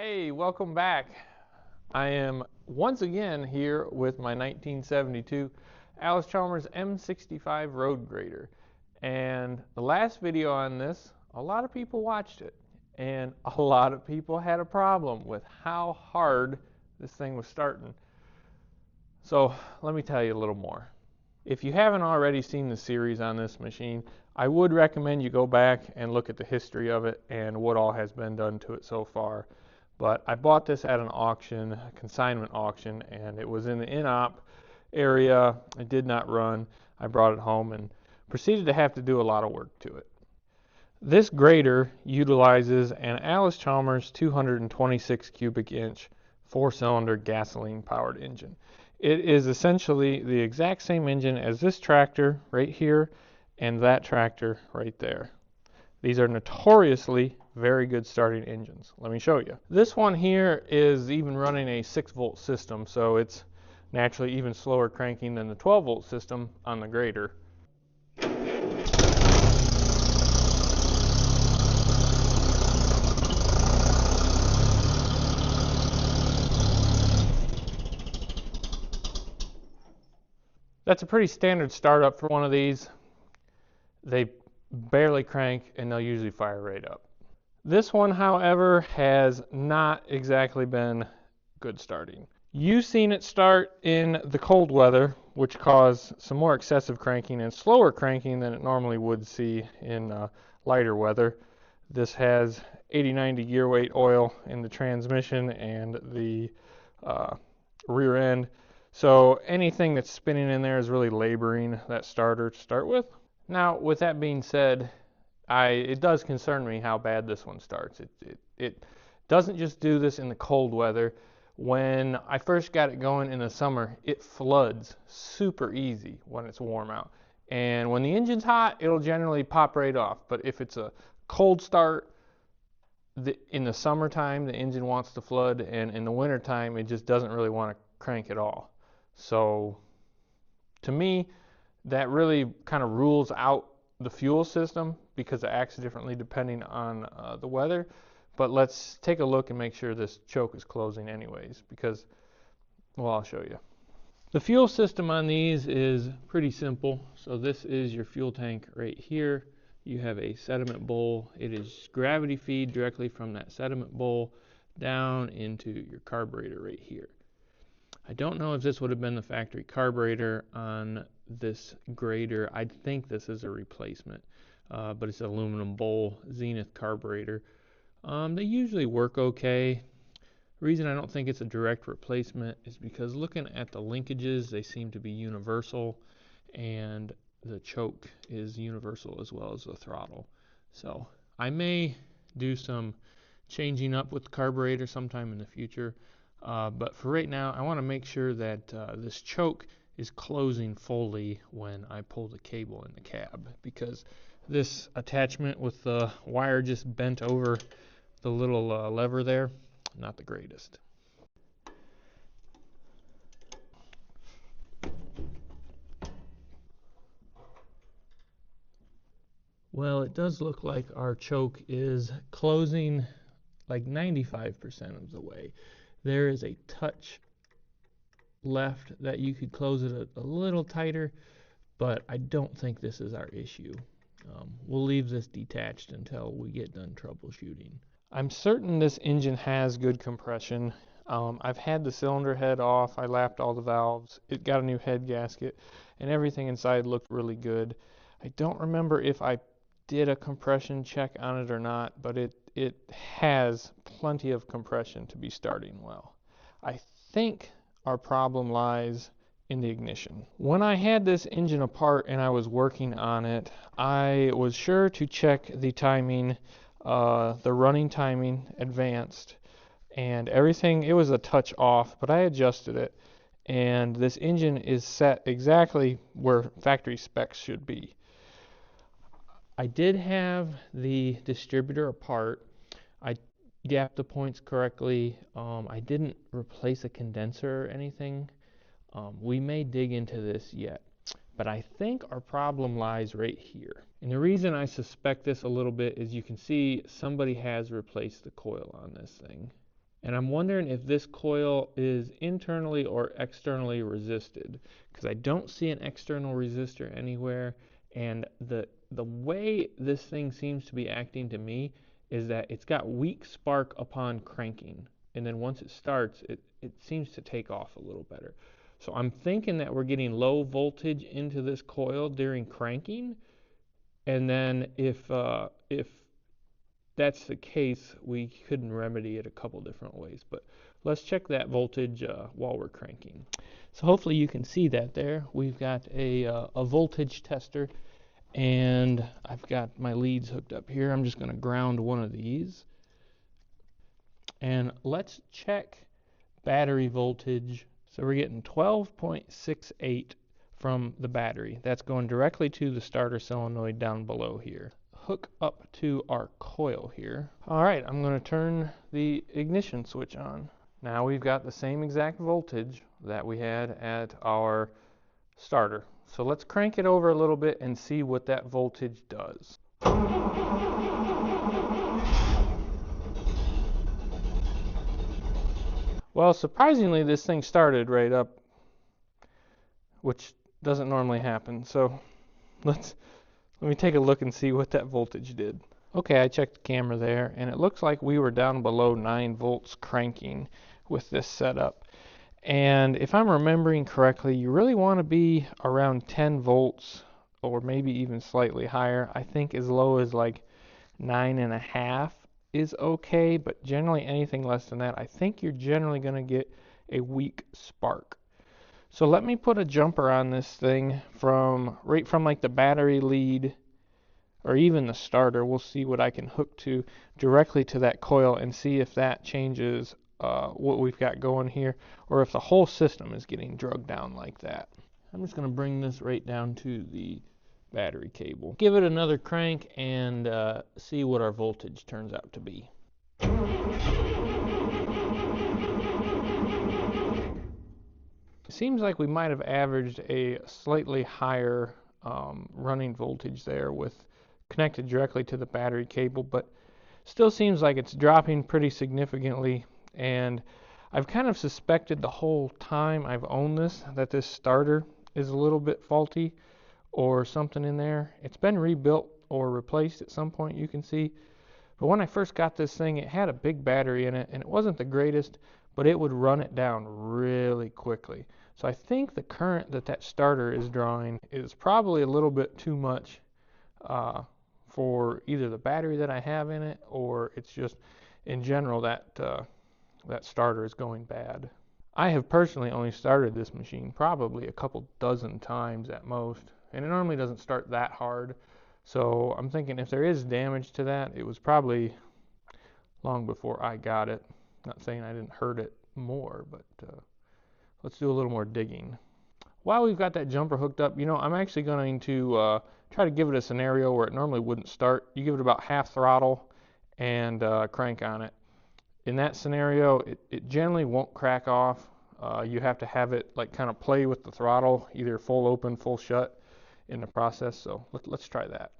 Hey, welcome back. I am once again here with my 1972 Allis Chalmers M65 road grader. And the last video on this, a lot of people watched it. And a lot of people had a problem with how hard this thing was starting. So let me tell you a little more. If you haven't already seen the series on this machine, I would recommend you go back and look at the history of it and what all has been done to it so far. But I bought this at an auction, a consignment auction, and it was in the in-op area. It did not run. I brought it home and proceeded to have to do a lot of work to it. This grader utilizes an Allis Chalmers 226 cubic inch 4-cylinder gasoline powered engine. It is essentially the exact same engine as this tractor right here and that tractor right there. These are notoriously very good starting engines. Let me show you. This one here is even running a 6-volt system, so it's naturally even slower cranking than the 12-volt system on the grader. That's a pretty standard startup for one of these. They barely crank and they'll usually fire right up. This one, however, has not exactly been good starting. You've seen it start in the cold weather, which caused some more excessive cranking and slower cranking than it normally would see in lighter weather. This has 80-90 gear weight oil in the transmission and the rear end. So anything that's spinning in there is really laboring that starter to start with. Now, with that being said, it does concern me how bad this one starts. It doesn't just do this in the cold weather. When I first got it going in the summer, it floods super easy when it's warm out. And when the engine's hot, it'll generally pop right off. But if it's a cold start, in the summertime, the engine wants to flood, and in the wintertime, it just doesn't really want to crank at all. So to me, that really kind of rules out the fuel system because it acts differently depending on the weather. But let's take a look and make sure this choke is closing anyways, because, well, I'll show you. The fuel system on these is pretty simple. So this is your fuel tank right here. You have a sediment bowl. It is gravity feed directly from that sediment bowl down into your carburetor right here. I don't know if this would have been the factory carburetor on this grader. I think this is a replacement, but it's an aluminum bowl Zenith carburetor. They usually work okay. The reason I don't think it's a direct replacement is because looking at the linkages, they seem to be universal, and the choke is universal as well as the throttle. So I may do some changing up with the carburetor sometime in the future. But for right now, I want to make sure that this choke is closing fully when I pull the cable in the cab, because this attachment with the wire just bent over the little lever there, not the greatest. Well, it does look like our choke is closing like 95% of the way. There is a touch left that you could close it a little tighter, but I don't think this is our issue. We'll leave this detached until we get done troubleshooting. I'm certain this engine has good compression. I've had the cylinder head off. I lapped all the valves. It got a new head gasket, and everything inside looked really good. I don't remember if I did a compression check on it or not, but it has plenty of compression to be starting well. I think our problem lies in the ignition. When I had this engine apart and I was working on it, I was sure to check the timing, the running timing advanced, and everything. It was a touch off, but I adjusted it, and this engine is set exactly where factory specs should be. I did have the distributor apart. I gapped the points correctly. I didn't replace a condenser or anything. We may dig into this yet, but I think our problem lies right here. And the reason I suspect this a little bit is you can see somebody has replaced the coil on this thing. And I'm wondering if this coil is internally or externally resisted, because I don't see an external resistor anywhere. And the way this thing seems to be acting to me is that it's got weak spark upon cranking, and then once it starts, it seems to take off a little better. So I'm thinking that we're getting low voltage into this coil during cranking, and then if that's the case, we couldn't remedy it a couple different ways. But let's check that voltage while we're cranking. So hopefully you can see that there. We've got a voltage tester, and I've got my leads hooked up here. I'm just going to ground one of these. And let's check battery voltage. So we're getting 12.68 from the battery. That's going directly to the starter solenoid down below here. Hook up to our coil here. All right, I'm going to turn the ignition switch on. Now we've got the same exact voltage that we had at our starter. So let's crank it over a little bit and see what that voltage does. Well, surprisingly, this thing started right up, which doesn't normally happen. So let me take a look and see what that voltage did. Okay, I checked the camera there, and it looks like we were down below 9 volts cranking with this setup. And if I'm remembering correctly, you really want to be around 10 volts or maybe even slightly higher. I think as low as like 9.5 is okay, but generally anything less than that, I think you're generally going to get a weak spark. So let me put a jumper on this thing right from like the battery lead or even the starter. We'll see what I can hook to directly to that coil and see if that changes what we've got going here, or if the whole system is getting drugged down like that. I'm just going to bring this right down to the battery cable. Give it another crank and see what our voltage turns out to be. It seems like we might have averaged a slightly higher running voltage there with connected directly to the battery cable, but still seems like it's dropping pretty significantly. And I've kind of suspected the whole time I've owned this that this starter is a little bit faulty or something in there. It's been rebuilt or replaced at some point, you can see. But when I first got this thing, it had a big battery in it, and it wasn't the greatest, but it would run it down really quickly. So I think the current that starter is drawing is probably a little bit too much for either the battery that I have in it, or it's just in general that starter is going bad. I have personally only started this machine probably a couple dozen times at most, and it normally doesn't start that hard. So I'm thinking if there is damage to that, it was probably long before I got it. Not saying I didn't hurt it more, but let's do a little more digging. While we've got that jumper hooked up, I'm actually going to try to give it a scenario where it normally wouldn't start. You give it about half throttle and crank on it. In that scenario, it generally won't crack off. You have to have it like kind of play with the throttle, either full open, full shut in the process. So let's try that.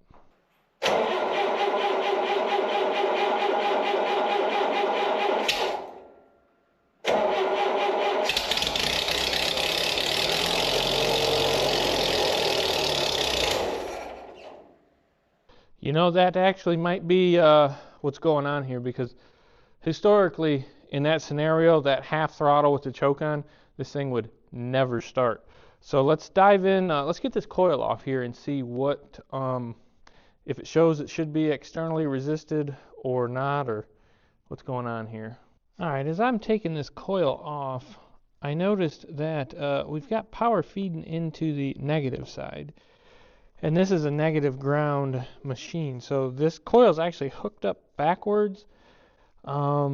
That actually might be what's going on here, because historically, in that scenario, that half throttle with the choke on, this thing would never start. So let's dive in. Let's get this coil off here and see what, if it shows it should be externally resisted or not, or what's going on here. All right, as I'm taking this coil off, I noticed that we've got power feeding into the negative side. And this is a negative ground machine. So this coil is actually hooked up backwards. Let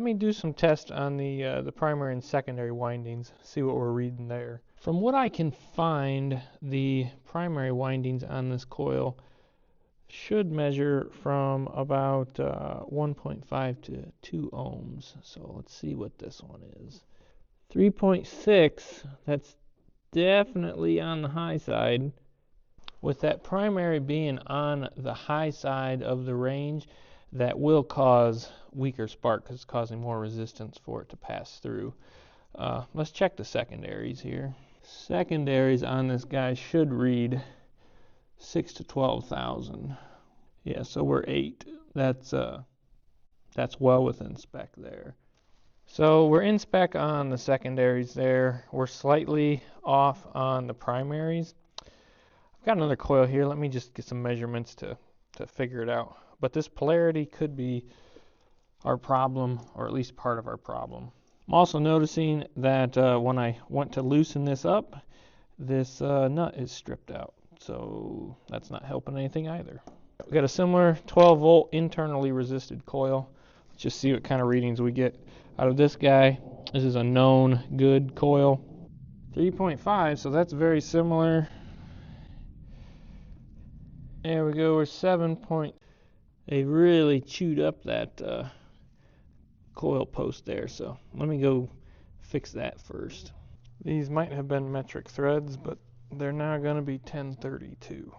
me do some tests on the primary and secondary windings, see what we're reading there. From what I can find, the primary windings on this coil should measure from about 1.5 to 2 ohms. So let's see what this one is. 3.6, that's definitely on the high side. With that primary being on the high side of the range, that will cause weaker spark because it's causing more resistance for it to pass through. Let's check the secondaries here. Secondaries on this guy should read 6 to 12,000. Yeah, so we're 8. That's well within spec there. So we're in spec on the secondaries there. We're slightly off on the primaries. I've got another coil here. Let me just get some measurements to figure it out. But this polarity could be our problem, or at least part of our problem. I'm also noticing that when I went to loosen this up, this nut is stripped out. So that's not helping anything either. We've got a similar 12 volt internally resisted coil. Let's just see what kind of readings we get out of this guy. This is a known good coil. 3.5, so that's very similar. There we go, we're 7 point. They really chewed up that coil post there, so let me go fix that first. These might have been metric threads, but they're now going to be 1032.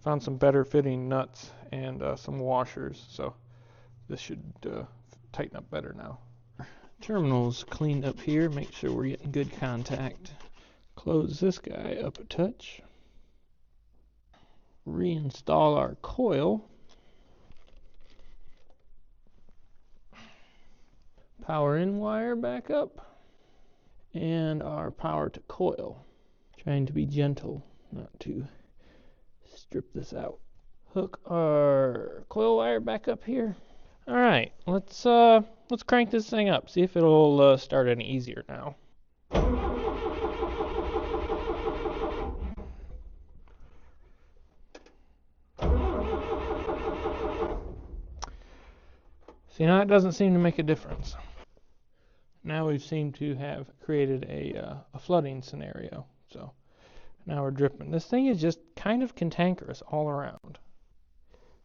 Found some better fitting nuts and some washers, so this should tighten up better now. Terminals cleaned up here, make sure we're getting good contact. Close this guy up a touch. Reinstall our coil. Power in wire back up. And our power to coil. Trying to be gentle, not to strip this out. Hook our coil wire back up here. All right, let's crank this thing up. See if it'll start any easier now. See, now it doesn't seem to make a difference. Now we seem to have created a flooding scenario. So now we're dripping. This thing is just kind of cantankerous all around.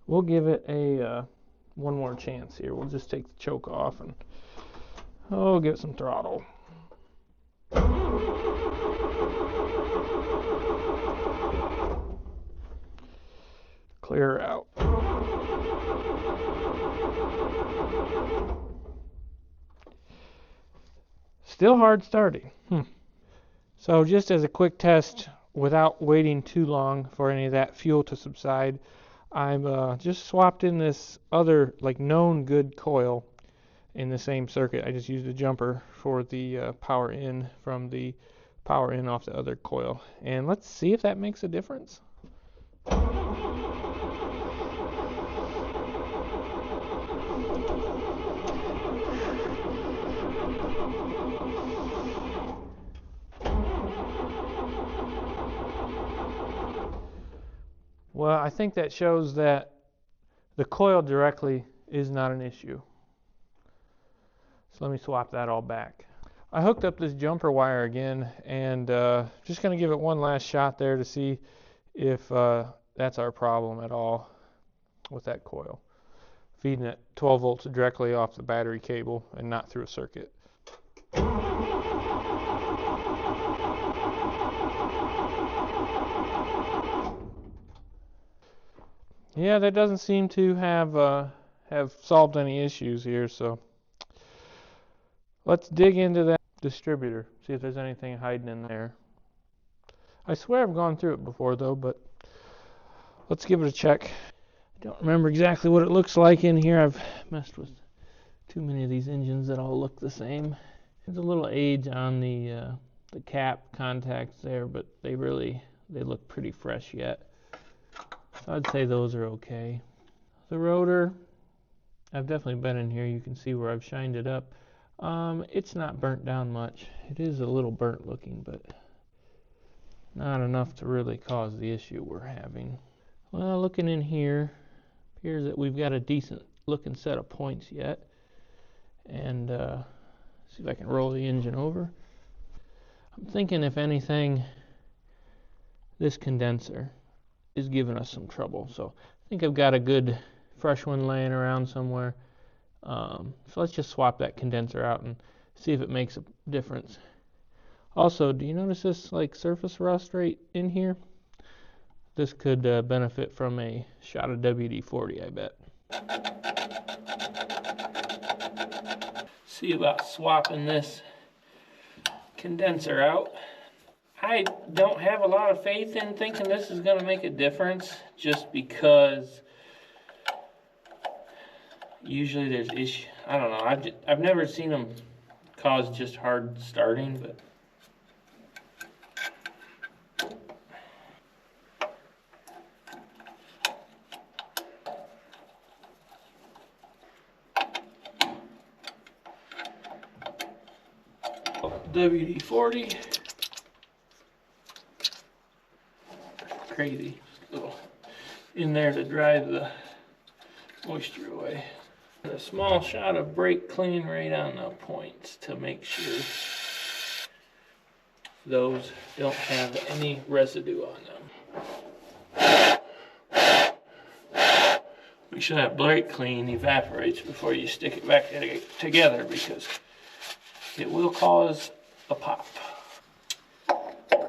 We'll give it a one more chance here. We'll just take the choke off and give it some throttle. Clear her out. Still hard starting. So just as a quick test, without waiting too long for any of that fuel to subside, I've just swapped in this other known good coil in the same circuit. I just used a jumper for the power in from the power in off the other coil. And let's see if that makes a difference. Well, I think that shows that the coil directly is not an issue. So let me swap that all back. I hooked up this jumper wire again and just going to give it one last shot there to see if that's our problem at all with that coil. Feeding it 12 volts directly off the battery cable and not through a circuit. Yeah, that doesn't seem to have solved any issues here, so let's dig into that distributor, see if there's anything hiding in there. I swear I've gone through it before though, but let's give it a check. I don't remember exactly what it looks like in here. I've messed with too many of these engines that all look the same. There's a little age on the cap contacts there, but they look pretty fresh yet. So I'd say those are okay. The rotor, I've definitely been in here. You can see where I've shined it up. It's not burnt down much. It is a little burnt looking, but not enough to really cause the issue we're having. Well, looking in here, appears that we've got a decent looking set of points yet. And see if I can roll the engine over. I'm thinking if anything, this condenser is giving us some trouble. So I think I've got a good fresh one laying around somewhere. So let's just swap that condenser out and see if it makes a difference. Also, do you notice this surface rust right in here? This could benefit from a shot of WD-40, I bet. See about swapping this condenser out. I don't have a lot of faith in thinking this is going to make a difference, just because usually there's issue. I don't know. I've never seen them cause just hard starting, but WD-40. Crazy. Just a little in there to drive the moisture away. A small shot of brake clean right on the points to make sure those don't have any residue on them. Make sure that brake clean evaporates before you stick it back together, because it will cause a pop.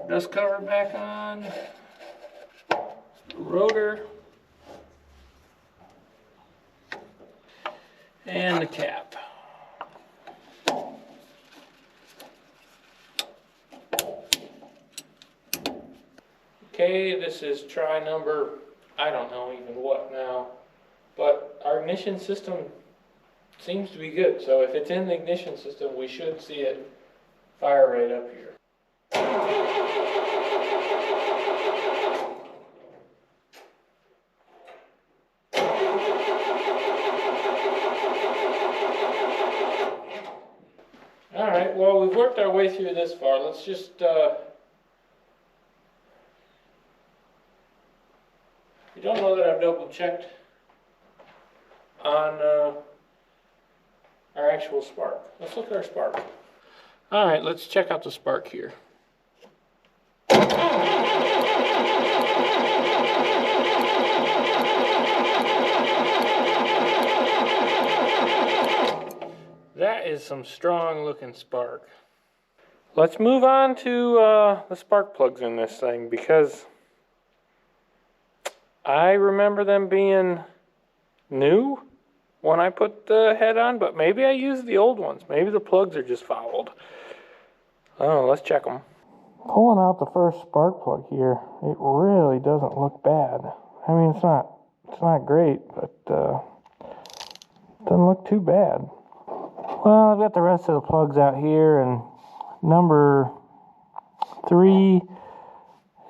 Dust cover back on. Rotor. And the cap. Okay, this is try number, I don't know even what now, but our ignition system seems to be good. So if it's in the ignition system, we should see it fire right up here. Alright, well, we've worked our way through this far. Let's just, you don't know that I've double checked on our actual spark. Let's look at our spark. Alright, let's check out the spark here. That is some strong looking spark. Let's move on to the spark plugs in this thing, because I remember them being new when I put the head on, but maybe I used the old ones. Maybe the plugs are just fouled. Oh, let's check them. Pulling out the first spark plug here, it really doesn't look bad. I mean, it's not great, but it doesn't look too bad. Well, I've got the rest of the plugs out here, and number 3,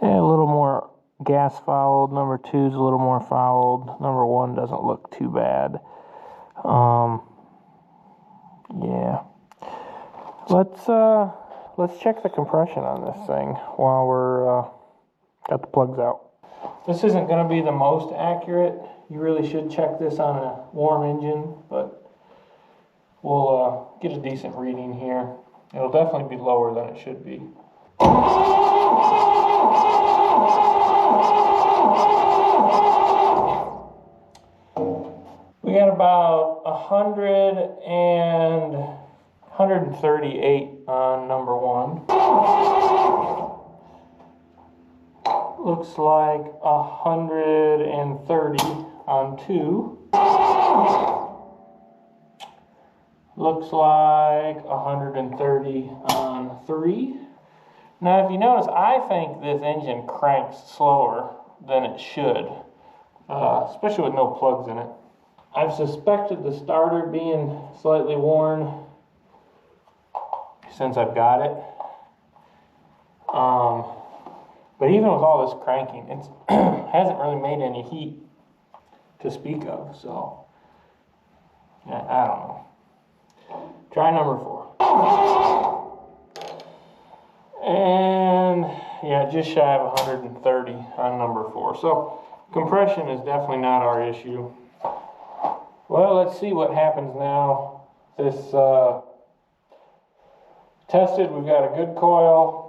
a little more gas fouled. Number 2 is a little more fouled. Number 1 doesn't look too bad. Yeah. Let's check the compression on this thing while we're got the plugs out. This isn't going to be the most accurate. You really should check this on a warm engine, but we'll get a decent reading here. It'll definitely be lower than it should be. We got about 138 on number 1. Looks like 130 on 2. Looks like 130 on 3. Now, if you notice, I think this engine cranks slower than it should, especially with no plugs in it. I've suspected the starter being slightly worn since I've got it. But even with all this cranking, it hasn't really made any heat to speak of, so yeah, I don't know. Try number 4. And yeah, just shy of 130 on number 4. So compression is definitely not our issue. Well, let's see what happens now. This tested, we've got a good coil.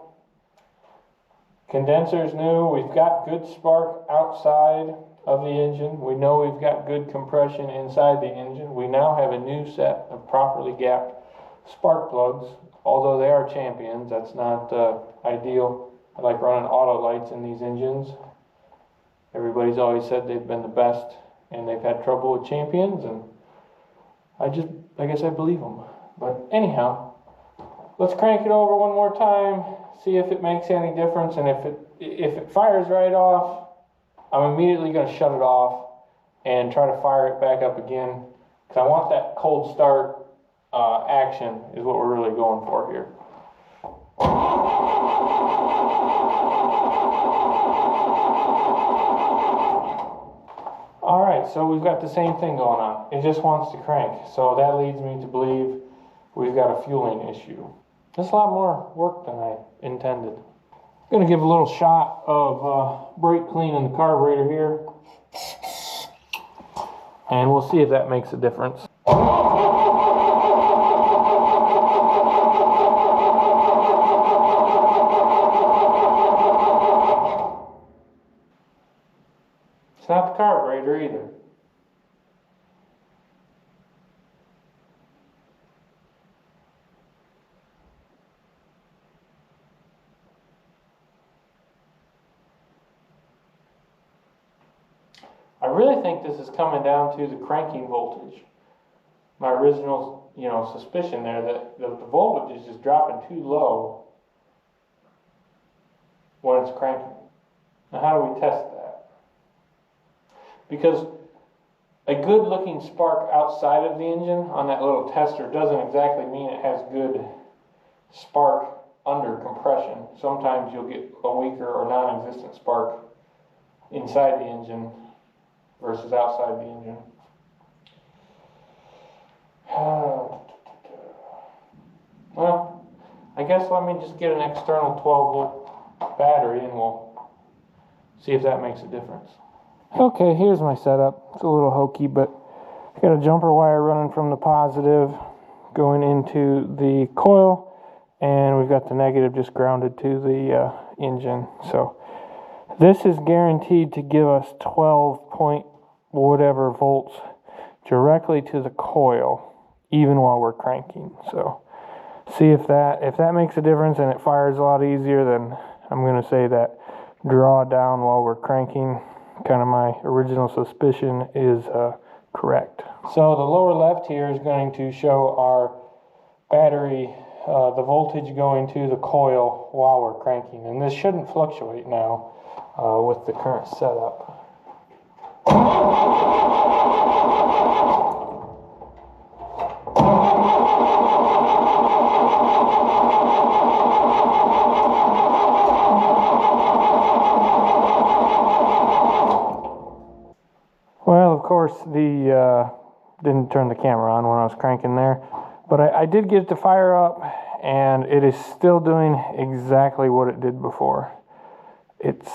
Condenser's new. We've got good spark outside of the engine. We know we've got good compression inside the engine. We now have a new set of properly gapped spark plugs, although they are champions. That's not ideal. I like running auto lights in these engines. Everybody's always said they've been the best and they've had trouble with Champions, and I guess I believe them. But anyhow, let's crank it over one more time, see if it makes any difference, and if it fires right off, I'm immediately going to shut it off and try to fire it back up again, because I want that cold start action is what we're really going for here. Alright, so we've got the same thing going on. It just wants to crank. So that leads me to believe we've got a fueling issue. That's a lot more work than I intended. I'm going to give a little shot of brake clean in the carburetor here. And we'll see if that makes a difference. It's not the carburetor either. I really think this is coming down to the cranking voltage. My original, suspicion there that the voltage is just dropping too low when it's cranking. Now how do we test that? Because a good looking spark outside of the engine on that little tester doesn't exactly mean it has good spark under compression. Sometimes you'll get a weaker or non-existent spark inside the engine versus outside the engine. Well, I guess let me just get an external 12-volt battery and we'll see if that makes a difference. Okay, here's my setup. It's a little hokey, but I got a jumper wire running from the positive going into the coil, and we've got the negative just grounded to the engine. So this is guaranteed to give us 12 point whatever volts directly to the coil, even while we're cranking. So see if that makes a difference and it fires a lot easier, then I'm going to say that draw down while we're cranking, kind of my original suspicion, is correct. So the lower left here is going to show our battery, the voltage going to the coil while we're cranking, and this shouldn't fluctuate now with the current setup. Well, of course, didn't turn the camera on when I was cranking there, but I did get it to fire up, and it is still doing exactly what it did before. It's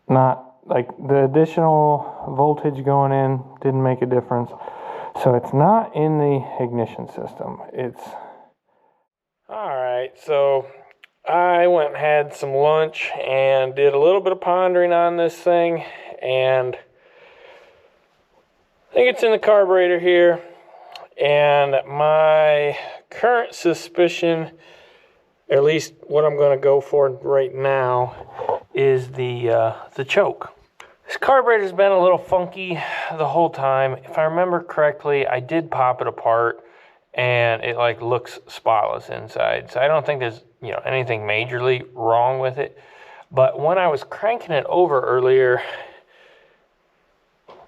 not like the additional voltage going in didn't make a difference, so it's not in the ignition system. It's alright. So I went and had some lunch and did a little bit of pondering on this thing, and I think it's in the carburetor here, and my current suspicion, at least what I'm going to go for right now, is the choke. This carburetor's been a little funky the whole time. If I remember correctly, I did pop it apart, and it looks spotless inside. So I don't think there's anything majorly wrong with it. But when I was cranking it over earlier,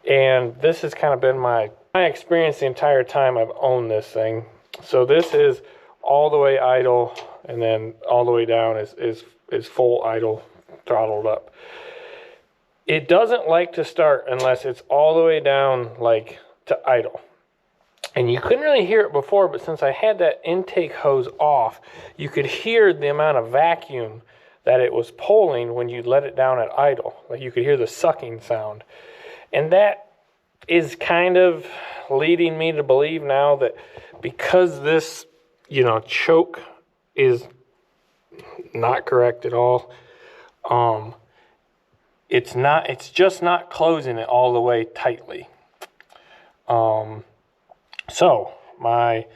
and this has kind of been my experience the entire time I've owned this thing. So this is all the way idle, and then all the way down is full idle, throttled up. It doesn't like to start unless it's all the way down to idle. And you couldn't really hear it before, but since I had that intake hose off, you could hear the amount of vacuum that it was pulling when you let it down at idle. You could hear the sucking sound. And that is kind of leading me to believe now that because this, choke is not correct at all, it's just not closing it all the way tightly. So my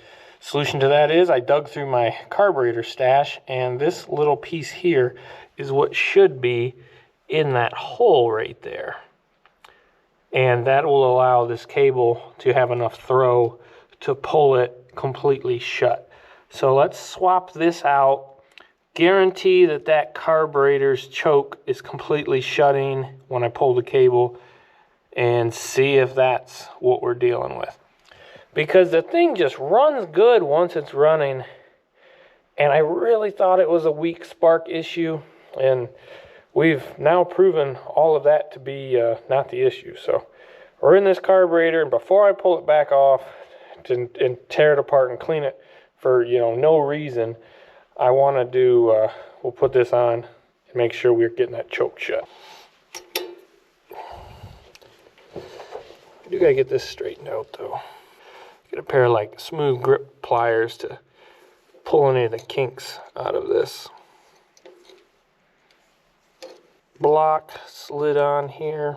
solution to that is I dug through my carburetor stash, and this little piece here is what should be in that hole right there. and that will allow this cable to have enough throw to pull it completely shut. So let's swap this out, guarantee that that carburetor's choke is completely shutting when I pull the cable, and see if that's what we're dealing with. Because the thing just runs good once it's running, and I really thought it was a weak spark issue, and we've now proven all of that to be not the issue. So we're in this carburetor, and before I pull it back off and tear it apart and clean it for no reason, I want to do, we'll put this on and make sure we're getting that choke shut. I do gotta get this straightened out though. Get a pair of like smooth grip pliers to pull any of the kinks out of this. Block slid on here.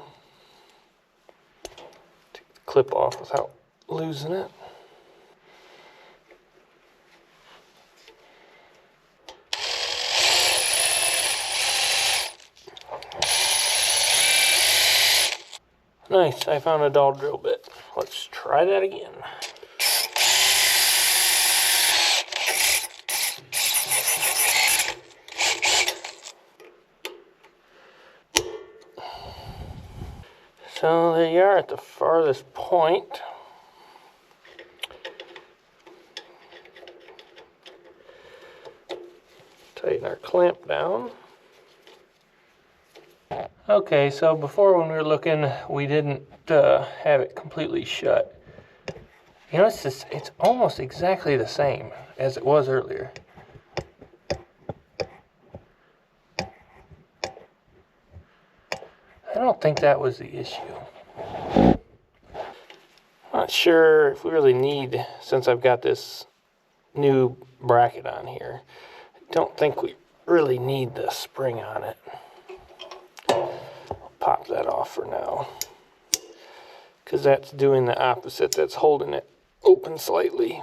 Take the clip off without losing it. Nice, I found a dull drill bit. Let's try that again. So there you are at the farthest point. Tighten our clamp down. Okay, so before when we were looking, we didn't have it completely shut. It's almost exactly the same as it was earlier. I don't think that was the issue. Not sure if we really need, since I've got this new bracket on here, I don't think we really need the spring on it. Pop that off for now, because that's doing the opposite. That's holding it open slightly.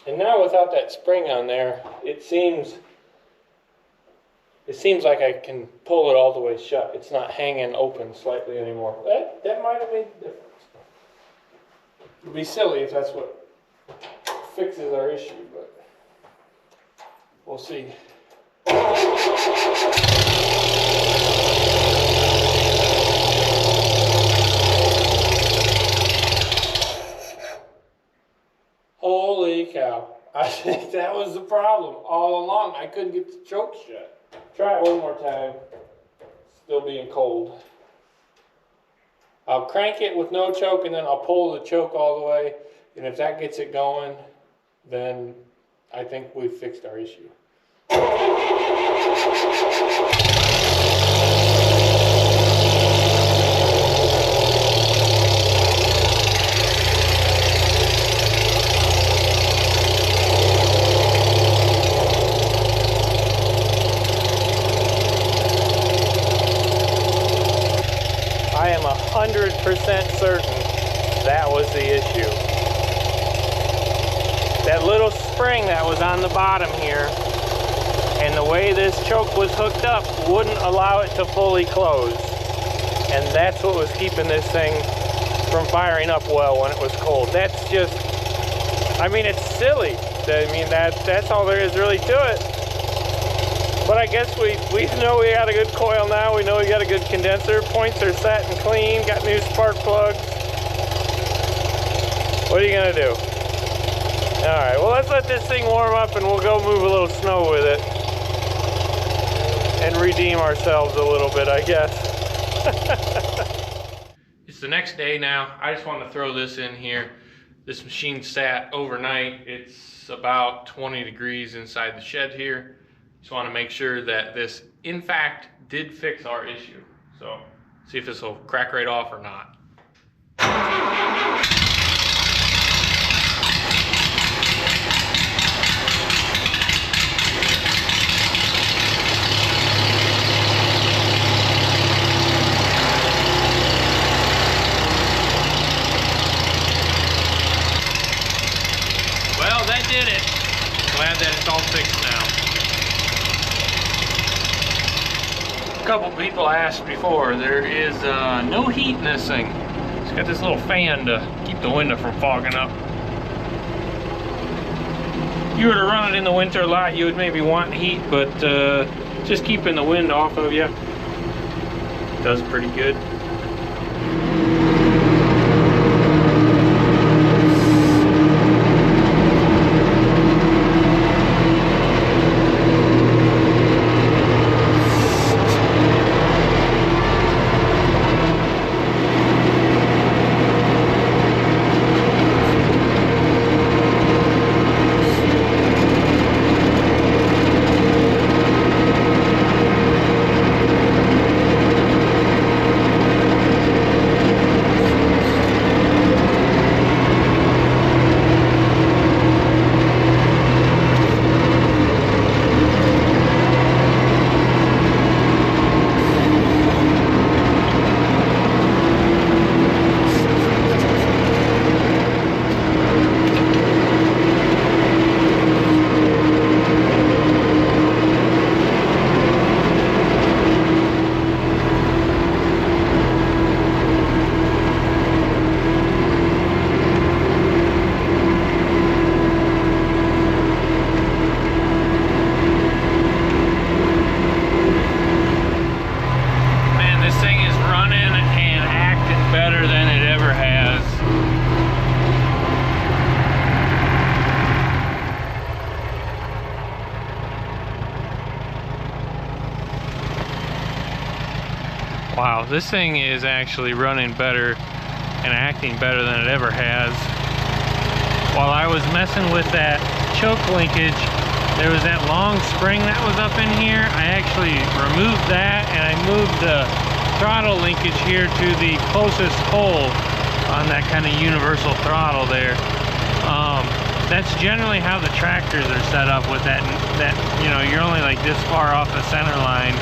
And now without that spring on there, it seems like I can pull it all the way shut. It's not hanging open slightly anymore. That might have made a difference. It would be silly if that's what fixes our issue, but we'll see. Holy cow. I think that was the problem all along. I couldn't get the choke shut. Try it one more time. Still being cold. I'll crank it with no choke, and then I'll pull the choke all the way. And if that gets it going, then I think we've fixed our issue. I am 100% certain that was the issue. That little spring that was on the bottom here, and the way this choke was hooked up wouldn't allow it to fully close. And that's what was keeping this thing from firing up well when it was cold. That's just, it's silly. That's all there is really to it. But I guess we know we got a good coil now. We know we got a good condenser. Points are set and clean. Got new spark plugs. What are you gonna do? All right, well, let's let this thing warm up and we'll go move a little snow with it and redeem ourselves a little bit, I guess. It's the next day now. I just want to throw this in here. This machine sat overnight. It's about 20 degrees inside the shed here. Just want to make sure that this, in fact, did fix our issue. So, see if this will crack right off or not. Well, that did it. Glad that it's all fixed now. couple people asked before, there is no heat in this thing. It's got this little fan to keep the window from fogging up. If you were to run it in the winter a lot, you would maybe want heat, but just keeping the wind off of you does pretty good. Wow, this thing is actually running better and acting better than it ever has. While I was messing with that choke linkage, there was that long spring that was up in here. I actually removed that and I moved the throttle linkage here to the closest hole on that kind of universal throttle there. That's generally how the tractors are set up with that, you know, you're only like this far off the center line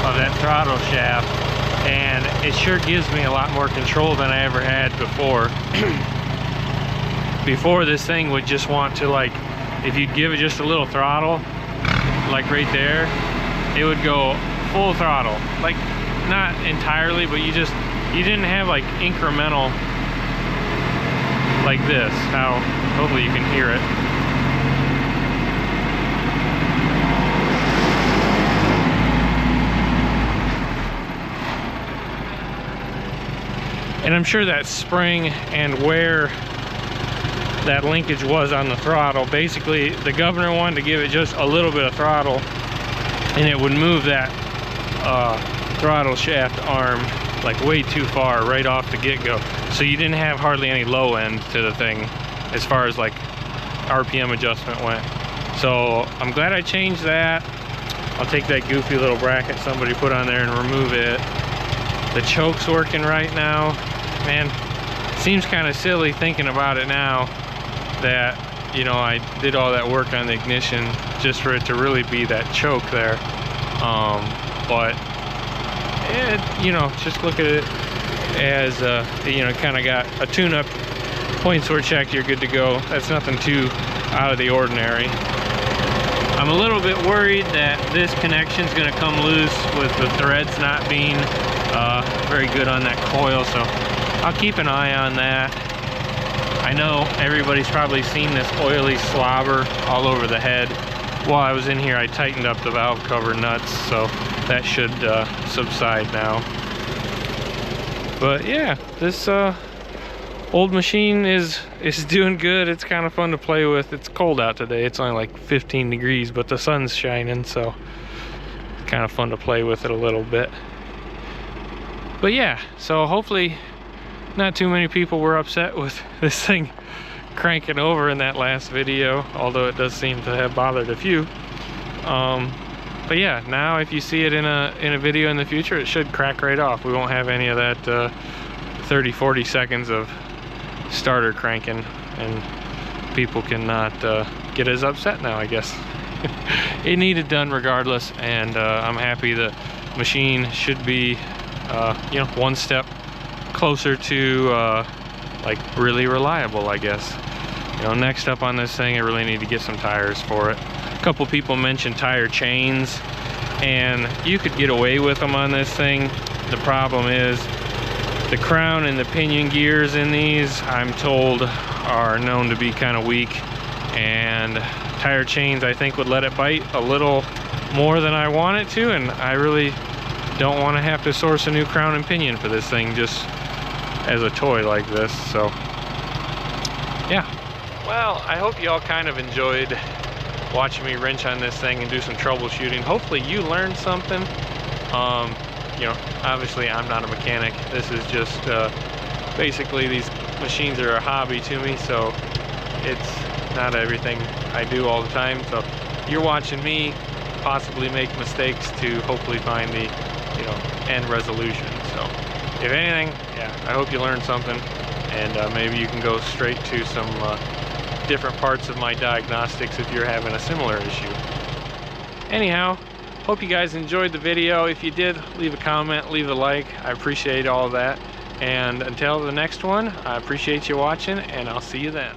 of that throttle shaft. And it sure gives me a lot more control than I ever had before. Before, this thing would just want to, like, if you'd give it just a little throttle, like right there, it would go full throttle. Like, not entirely, but you didn't have like incremental like this. Now, hopefully you can hear it. And I'm sure that spring and where that linkage was on the throttle, basically the governor wanted to give it just a little bit of throttle and it would move that throttle shaft arm like way too far right off the get-go. So you didn't have hardly any low end to the thing as far as like RPM adjustment went. So I'm glad I changed that. I'll take that goofy little bracket somebody put on there and remove it. The choke's working right now. Man, seems kind of silly thinking about it now that, you know, I did all that work on the ignition just for it to really be that choke there. But it, you know, just look at it as you know, kind of got a tune-up, points were checked, you're good to go. That's nothing too out of the ordinary. I'm a little bit worried that this connection's going to come loose with the threads not being very good on that coil, so I'll keep an eye on that. I know everybody's probably seen this oily slobber all over the head. While I was in here, I tightened up the valve cover nuts, so that should subside now. But yeah, this old machine is doing good. It's kind of fun to play with. It's cold out today. It's only like 15 degrees, but the sun's shining, so it's kind of fun to play with it a little bit. But yeah, so hopefully not too many people were upset with this thing cranking over in that last video, although it does seem to have bothered a few. But yeah, now if you see it in a video in the future, it should crack right off. We won't have any of that 30-40 seconds of starter cranking, and people cannot get as upset now, I guess. It needed done regardless, and I'm happy the machine should be you know, one step closer to like really reliable, I guess. You know, next up on this thing, I really need to get some tires for it. A couple people mentioned tire chains, and you could get away with them on this thing. The problem is the crown and the pinion gears in these, I'm told, are known to be kind of weak, and tire chains I think would let it bite a little more than I want it to, and I really don't want to have to source a new crown and pinion for this thing just as a toy like this. So yeah, well, I hope you all kind of enjoyed watching me wrench on this thing and do some troubleshooting. Hopefully you learned something. You know, obviously I'm not a mechanic. This is just basically, these machines are a hobby to me, so it's not everything I do all the time. So you're watching me possibly make mistakes to hopefully find the, you know, end resolution. So if anything, yeah, I hope you learned something, and maybe you can go straight to some different parts of my diagnostics if you're having a similar issue. Anyhow, hope you guys enjoyed the video. If you did, leave a comment, leave a like. I appreciate all of that. And until the next one, I appreciate you watching, and I'll see you then.